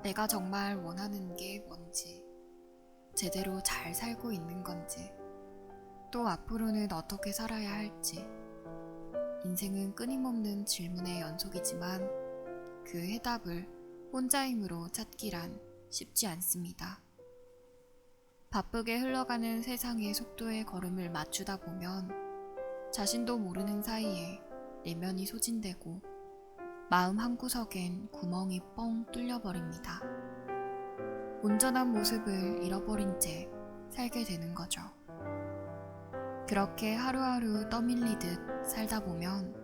내가 정말 원하는 게 뭔지, 제대로 잘 살고 있는 건지, 또 앞으로는 어떻게 살아야 할지. 인생은 끊임없는 질문의 연속이지만 그 해답을 혼자 힘으로 찾기란 쉽지 않습니다. 바쁘게 흘러가는 세상의 속도에 걸음을 맞추다 보면 자신도 모르는 사이에 내면이 소진되고 마음 한구석엔 구멍이 뻥 뚫려버립니다. 온전한 모습을 잃어버린 채 살게 되는 거죠. 그렇게 하루하루 떠밀리듯 살다 보면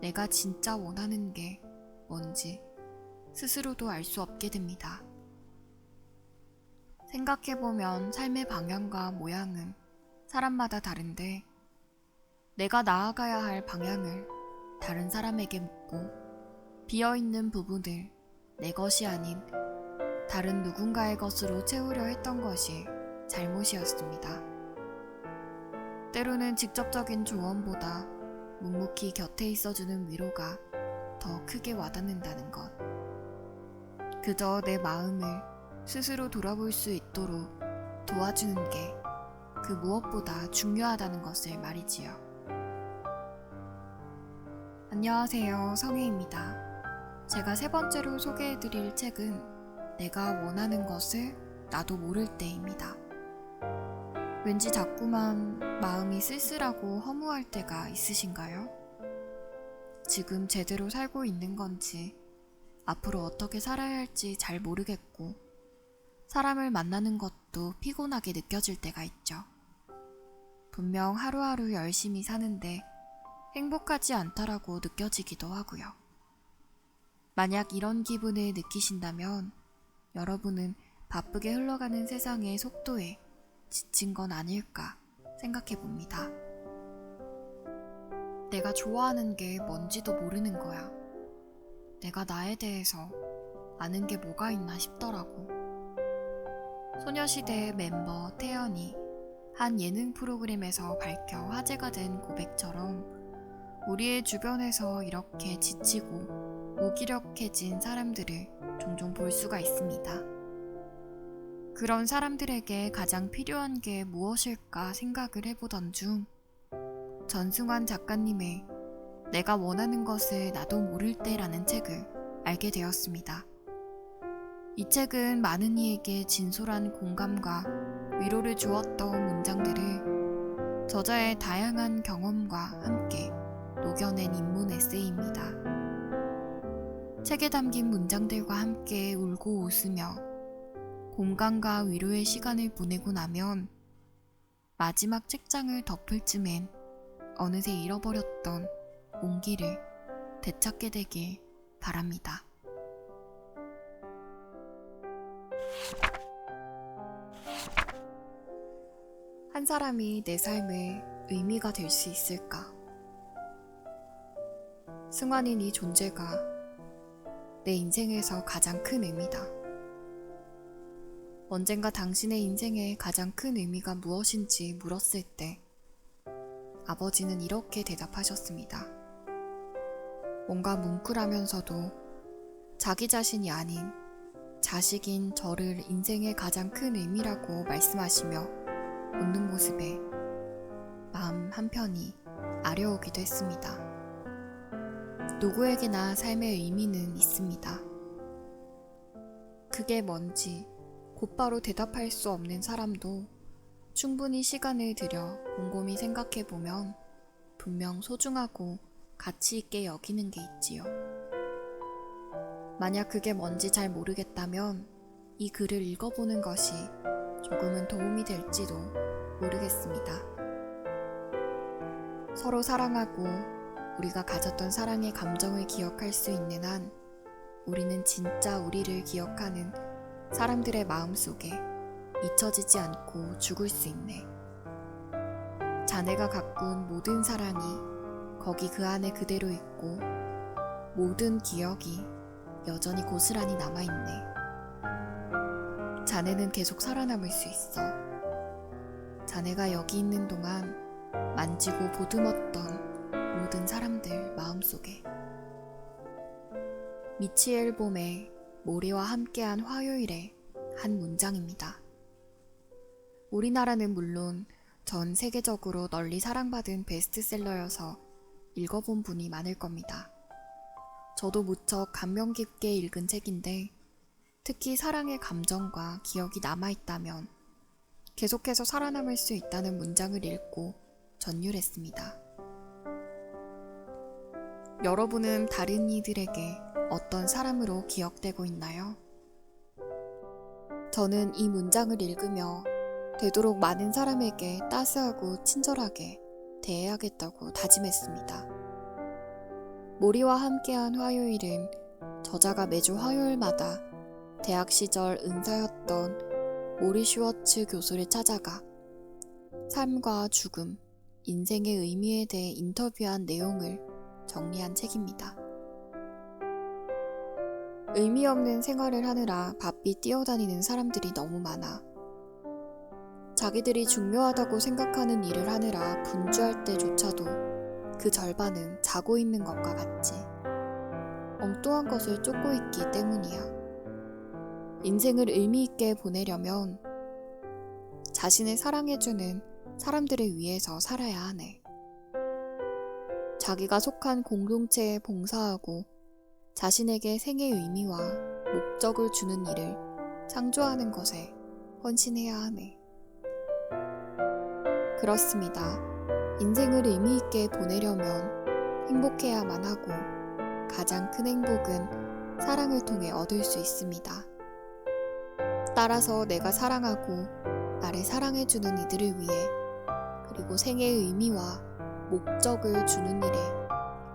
내가 진짜 원하는 게 뭔지 스스로도 알 수 없게 됩니다. 생각해보면 삶의 방향과 모양은 사람마다 다른데 내가 나아가야 할 방향을 다른 사람에게 묻고 비어있는 부분을 내 것이 아닌 다른 누군가의 것으로 채우려 했던 것이 잘못이었습니다. 때로는 직접적인 조언보다 묵묵히 곁에 있어주는 위로가 더 크게 와닿는다는 것. 그저 내 마음을 스스로 돌아볼 수 있도록 도와주는 게 그 무엇보다 중요하다는 것을 말이지요. 안녕하세요, 성혜입니다. 제가 세 번째로 소개해드릴 책은 내가 원하는 것을 나도 모를 때입니다. 왠지 자꾸만 마음이 쓸쓸하고 허무할 때가 있으신가요? 지금 제대로 살고 있는 건지, 앞으로 어떻게 살아야 할지 잘 모르겠고, 사람을 만나는 것도 피곤하게 느껴질 때가 있죠. 분명 하루하루 열심히 사는데 행복하지 않다라고 느껴지기도 하고요. 만약 이런 기분을 느끼신다면 여러분은 바쁘게 흘러가는 세상의 속도에 지친 건 아닐까 생각해 봅니다. 내가 좋아하는 게 뭔지도 모르는 거야. 내가 나에 대해서 아는 게 뭐가 있나 싶더라고. 소녀시대 멤버 태연이 한 예능 프로그램에서 밝혀 화제가 된 고백처럼 우리의 주변에서 이렇게 지치고 무기력해진 사람들을 종종 볼 수가 있습니다. 그런 사람들에게 가장 필요한 게 무엇일까 생각을 해보던 중 전승환 작가님의 내가 원하는 것을 나도 모를 때라는 책을 알게 되었습니다. 이 책은 많은 이에게 진솔한 공감과 위로를 주었던 문장들을 저자의 다양한 경험과 함께 녹여낸 인문 에세이입니다. 책에 담긴 문장들과 함께 울고 웃으며 공감과 위로의 시간을 보내고 나면 마지막 책장을 덮을 쯤엔 어느새 잃어버렸던 온기를 되찾게 되길 바랍니다. 한 사람이 내 삶의 의미가 될 수 있을까? 승환인 이 존재가 내 인생에서 가장 큰 의미다. 언젠가 당신의 인생의 가장 큰 의미가 무엇인지 물었을 때 아버지는 이렇게 대답하셨습니다. 뭔가 뭉클하면서도 자기 자신이 아닌 자식인 저를 인생의 가장 큰 의미라고 말씀하시며 웃는 모습에 마음 한편이 아려오기도 했습니다. 누구에게나 삶의 의미는 있습니다. 그게 뭔지 곧바로 대답할 수 없는 사람도 충분히 시간을 들여 곰곰이 생각해보면 분명 소중하고 가치 있게 여기는 게 있지요. 만약 그게 뭔지 잘 모르겠다면 이 글을 읽어보는 것이 조금은 도움이 될지도 모르겠습니다. 서로 사랑하고 우리가 가졌던 사랑의 감정을 기억할 수 있는 한 우리는 진짜 우리를 기억하는 사람들의 마음속에 잊혀지지 않고 죽을 수 있네. 자네가 가꾼 모든 사랑이 거기 그 안에 그대로 있고 모든 기억이 여전히 고스란히 남아있네. 자네는 계속 살아남을 수 있어. 자네가 여기 있는 동안 만지고 보듬었던 모든 사람들 마음속에. 미치엘 봄의 모리와 함께한 화요일의 한 문장입니다. 우리나라는 물론 전 세계적으로 널리 사랑받은 베스트셀러여서 읽어본 분이 많을 겁니다. 저도 무척 감명 깊게 읽은 책인데 특히 사랑의 감정과 기억이 남아있다면 계속해서 살아남을 수 있다는 문장을 읽고 전율했습니다. 여러분은 다른 이들에게 어떤 사람으로 기억되고 있나요? 저는 이 문장을 읽으며 되도록 많은 사람에게 따스하고 친절하게 대해야겠다고 다짐했습니다. 모리와 함께한 화요일은 저자가 매주 화요일마다 대학 시절 은사였던 모리 슈워츠 교수를 찾아가 삶과 죽음, 인생의 의미에 대해 인터뷰한 내용을 정리한 책입니다. 의미 없는 생활을 하느라 바삐 뛰어다니는 사람들이 너무 많아. 자기들이 중요하다고 생각하는 일을 하느라 분주할 때조차도 그 절반은 자고 있는 것과 같지. 엉뚱한 것을 쫓고 있기 때문이야. 인생을 의미 있게 보내려면 자신을 사랑해주는 사람들을 위해서 살아야 하네. 자기가 속한 공동체에 봉사하고 자신에게 생의 의미와 목적을 주는 일을 창조하는 것에 헌신해야 하네. 그렇습니다. 인생을 의미 있게 보내려면 행복해야만 하고 가장 큰 행복은 사랑을 통해 얻을 수 있습니다. 따라서 내가 사랑하고 나를 사랑해주는 이들을 위해 그리고 생의 의미와 목적을 주는 일에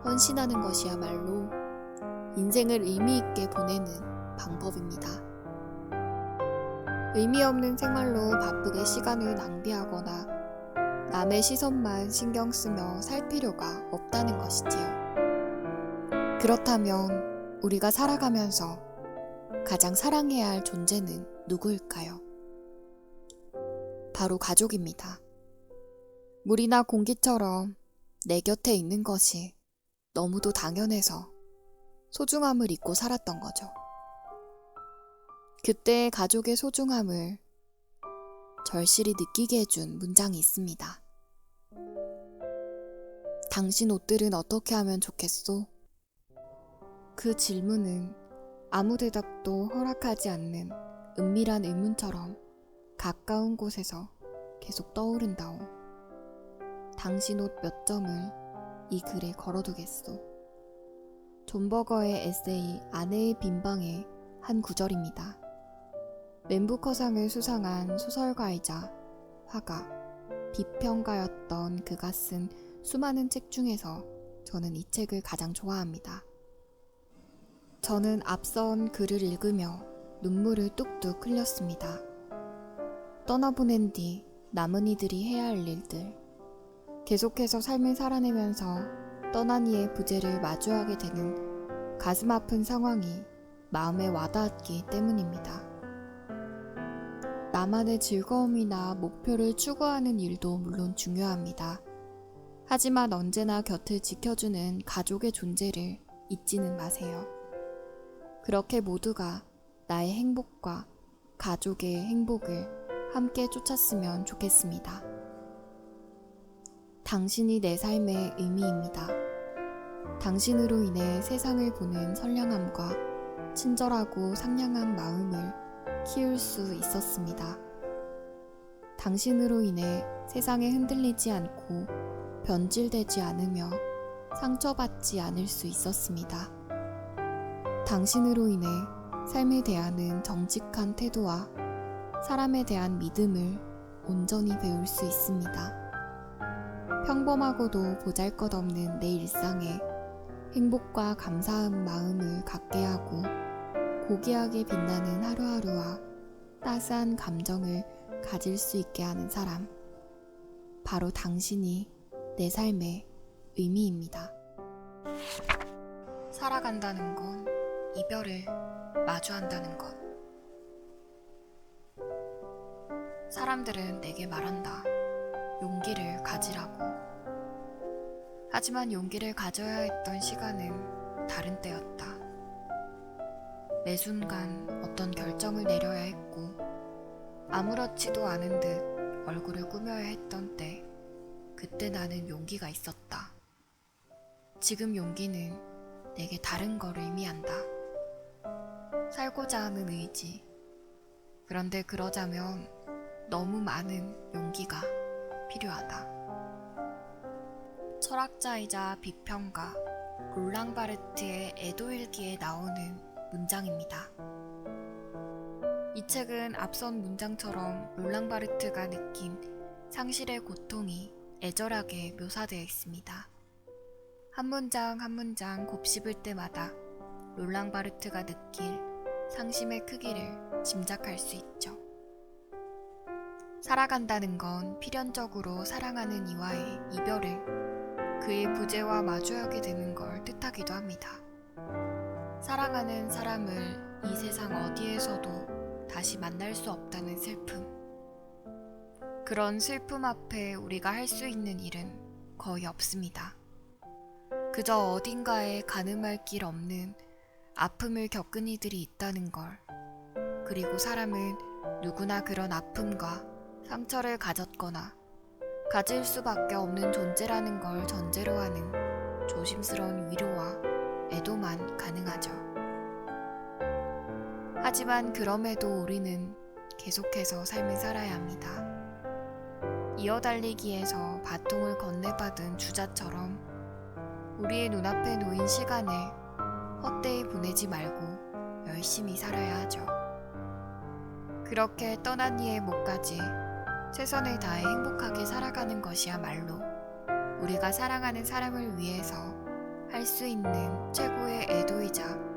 헌신하는 것이야말로 인생을 의미 있게 보내는 방법입니다. 의미 없는 생활로 바쁘게 시간을 낭비하거나 남의 시선만 신경 쓰며 살 필요가 없다는 것이지요. 그렇다면 우리가 살아가면서 가장 사랑해야 할 존재는 누구일까요? 바로 가족입니다. 물이나 공기처럼 내 곁에 있는 것이 너무도 당연해서 소중함을 잊고 살았던 거죠. 그때의 가족의 소중함을 절실히 느끼게 해준 문장이 있습니다. 당신 옷들은 어떻게 하면 좋겠소? 그 질문은 아무 대답도 허락하지 않는 은밀한 의문처럼 가까운 곳에서 계속 떠오른다오. 당신 옷 몇 점을 이 글에 걸어두겠소. 존 버거의 에세이 아내의 빈방의 한 구절입니다. 맨부커상을 수상한 소설가이자 화가, 비평가였던 그가 쓴 수많은 책 중에서 저는 이 책을 가장 좋아합니다. 저는 앞선 글을 읽으며 눈물을 뚝뚝 흘렸습니다. 떠나보낸 뒤 남은 이들이 해야 할 일들, 계속해서 삶을 살아내면서 떠난 이의 부재를 마주하게 되는 가슴 아픈 상황이 마음에 와닿았기 때문입니다. 나만의 즐거움이나 목표를 추구하는 일도 물론 중요합니다. 하지만 언제나 곁을 지켜주는 가족의 존재를 잊지는 마세요. 그렇게 모두가 나의 행복과 가족의 행복을 함께 쫓았으면 좋겠습니다. 당신이 내 삶의 의미입니다. 당신으로 인해 세상을 보는 선량함과 친절하고 상냥한 마음을 키울 수 있었습니다. 당신으로 인해 세상에 흔들리지 않고 변질되지 않으며 상처받지 않을 수 있었습니다. 당신으로 인해 삶에 대하는 정직한 태도와 사람에 대한 믿음을 온전히 배울 수 있습니다. 평범하고도 보잘것없는 내 일상에 행복과 감사한 마음을 갖게 하고 고귀하게 빛나는 하루하루와 따스한 감정을 가질 수 있게 하는 사람, 바로 당신이 내 삶의 의미입니다. 살아간다는 건 이별을 마주한다는 것. 사람들은 내게 말한다. 용기를 가지라고. 하지만 용기를 가져야 했던 시간은 다른 때였다. 매 순간 어떤 결정을 내려야 했고 아무렇지도 않은 듯 얼굴을 꾸며야 했던 때 그때 나는 용기가 있었다. 지금 용기는 내게 다른 걸 의미한다. 살고자 하는 의지. 그런데 그러자면 너무 많은 용기가 필요하다. 철학자이자 비평가 롤랑 바르트의 애도일기에 나오는 문장입니다. 이 책은 앞선 문장처럼 롤랑 바르트가 느낀 상실의 고통이 애절하게 묘사되어 있습니다. 한 문장 한 문장 곱씹을 때마다 롤랑 바르트가 느낄 상심의 크기를 짐작할 수 있죠. 살아간다는 건 필연적으로 사랑하는 이와의 이별을 그의 부재와 마주하게 되는 걸 뜻하기도 합니다. 사랑하는 사람을 이 세상 어디에서도 다시 만날 수 없다는 슬픔. 그런 슬픔 앞에 우리가 할 수 있는 일은 거의 없습니다. 그저 어딘가에 가늠할 길 없는 아픔을 겪은 이들이 있다는 걸, 그리고 사람은 누구나 그런 아픔과 상처를 가졌거나 가질 수밖에 없는 존재라는 걸 전제로 하는 조심스러운 위로와 애도만 가능하죠. 하지만 그럼에도 우리는 계속해서 삶을 살아야 합니다. 이어달리기에서 바통을 건네받은 주자처럼 우리의 눈앞에 놓인 시간을 헛되이 보내지 말고 열심히 살아야 하죠. 그렇게 떠난 이의 목까지 최선을 다해 행복하게 살아가는 것이야말로 우리가 사랑하는 사람을 위해서 할 수 있는 최고의 애도이자